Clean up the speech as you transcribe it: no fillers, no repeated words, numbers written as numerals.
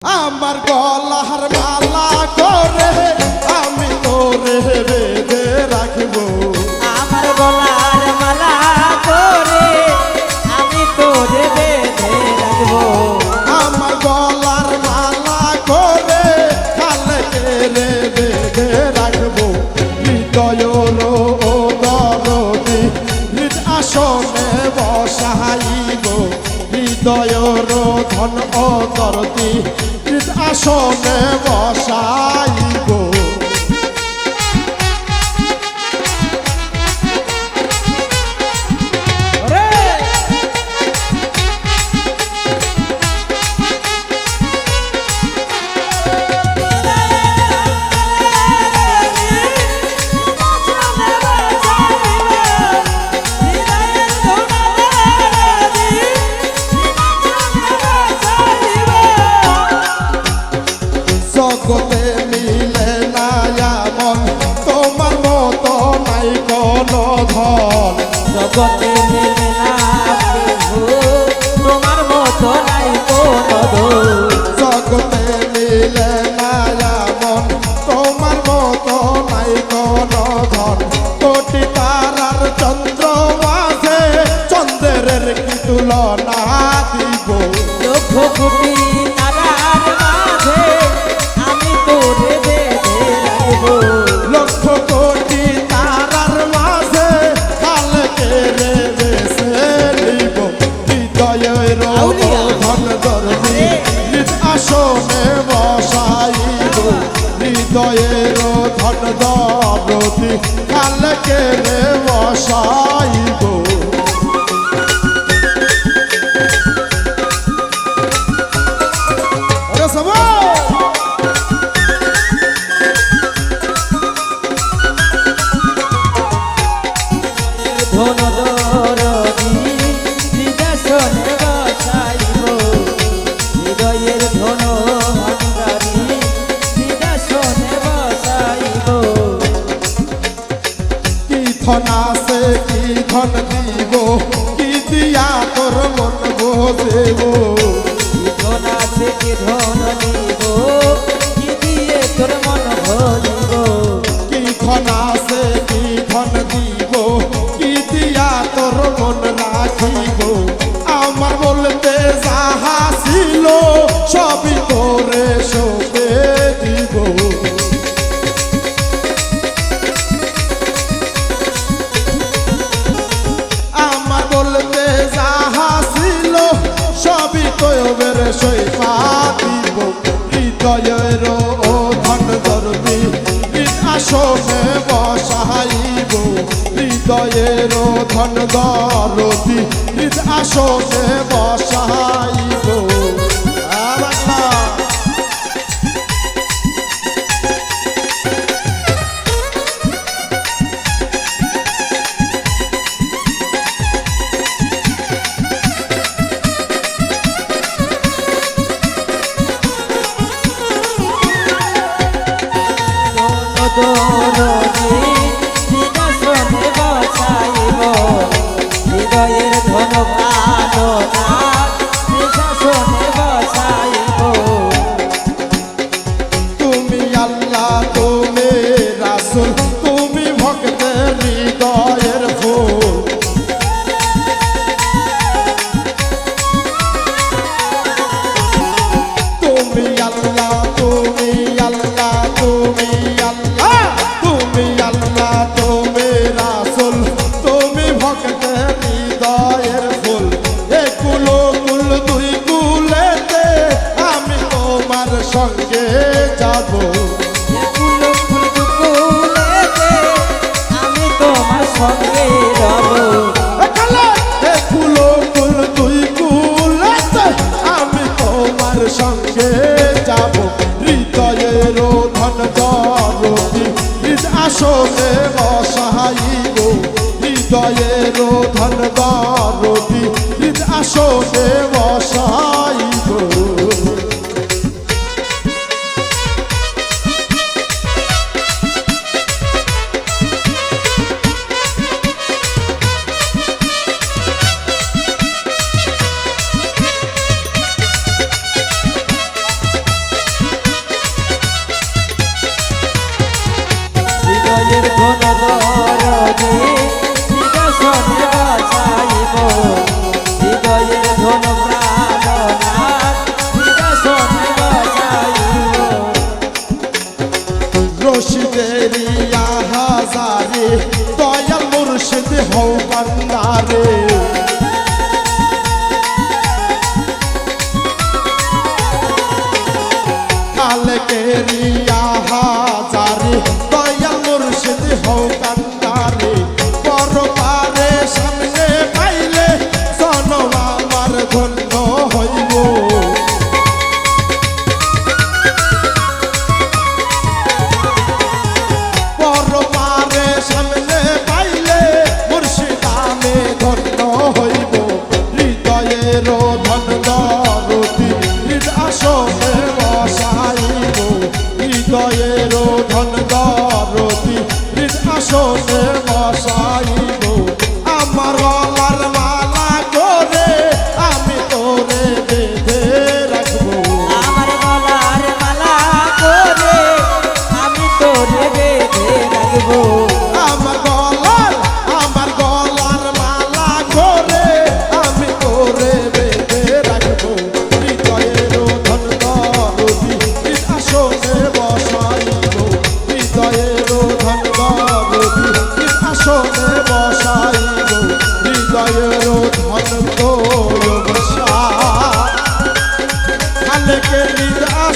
আমার গলার মালা করে আমি তোরে বেঁধে রাখবো। আমার গলার মালা করে আমি তোরে বেঁধে রাখবো। আমার গলার মালা করে কালকে রে বেঁধে রাখবো। হৃদয়ের দরদি হৃদ আসনে বসাইব। হৃদয়ের ধন ও দরদি হৃদ আসনে বসাইব। জগতে মিলে না এমন তোমার মতো নাই কোনো ধন। জগতে মিলে না প্রভু তোমার মতো নাই কোনো ধন। জগতে মিলে না এমন তোমার মতো নাই কোনো ধন। কোটি তারার চন্দ্র মাঝে চন্দ্রের কি তুলনা দিব। লক্ষ কোটি তারার মাঝে আমি তোরে বেঁধে রাখবো। লক্ষ কোটি তারার মাঝে কালকে রে বেসে নিব। হৃদয়ের ধন দরদি হৃদ আসনে বসাইব। হৃদয়ের ধন দরদি কালকে রে বসাইব। ধন দরদি হৃদয়নে বসাইব। হৃদয়ের ধন ভান্ডারি হৃদয়নে বসাইব। কি ধন আছে কি ধন দিব কি দিয়া তোর মন বোঝেব। ধন আছে কি ধন দিব কি দিয়ে তোর মন ভরিব। কি ধন আছে কি ধন দিব কি দিয়া তোর মন রাখিব। আমার বলতে যাহা ছিল সবই তোরে সঁপে দিব। আমার বলতে যাহা ছিল সবই তোর সইপা দিব। হৃদয়ের ধন দরদি হৃদ আসনে বসাইব। হৃদয়ের ধন দরদি হৃদ আসনে বসাইব। দরদি হৃদয়নে বসাইব। হৃদয়ের ধন ভালনা হৃদয়নে বসাইব। তুমি আল্লাহ তুমি রাসূল তুমি ভক্তের হৃদয়ের ফুল। তুমি আল্লাহ তুমি আল্লাহ তুমি আল্লাহ তুমি আল্লাহ তুমি রাসূল তুমি ভক্তের হৃদয়ের ফুল। একুল কুল দুই কুলেতে আমি তোমার সঙ্গে যাব। ফুল ফুল ফুলেতে আমি তোমার সঙ্গে রব। একুল কুল দুই কুলেতে আমি তোমার সঙ্গে যাব। হৃদয়ের ধন দরদি হৃদ আসনে বসাইব। হৃদয়ের ধন দরদি হৃদ আসনে বসাইব। মুর্শিদ হও কান্দারে কালকেরিয়া হাজারে দয়াল মুর্শিদ হও কান্দারে পরপারে সামনে পাইলে জনম আমার ধন্য হইব পরপারে সামনে পাইলে মুর্শিদ আমি ধন্য হইব হৃদয়ের ধন দরদি হৃদ আসনে বসাইব হৃদয়ের ধন দরদি হৃদ আসনে বসাইব আমার গলার মালা করে আমি তোরে বেঁধে রাখবো আমার গলার মালা করে আমি তোরে বেঁধে রাখবো আমার গলার মালা করে আমি তোরে বেঁধে রাখবো হৃদয়ের ধন দরদি হৃদ আসনে বসাইব হৃদয়ের ধন দরদি হৃদ আসনে বসাইব হৃদয়ের ধন তো বসা কালকে হৃদয়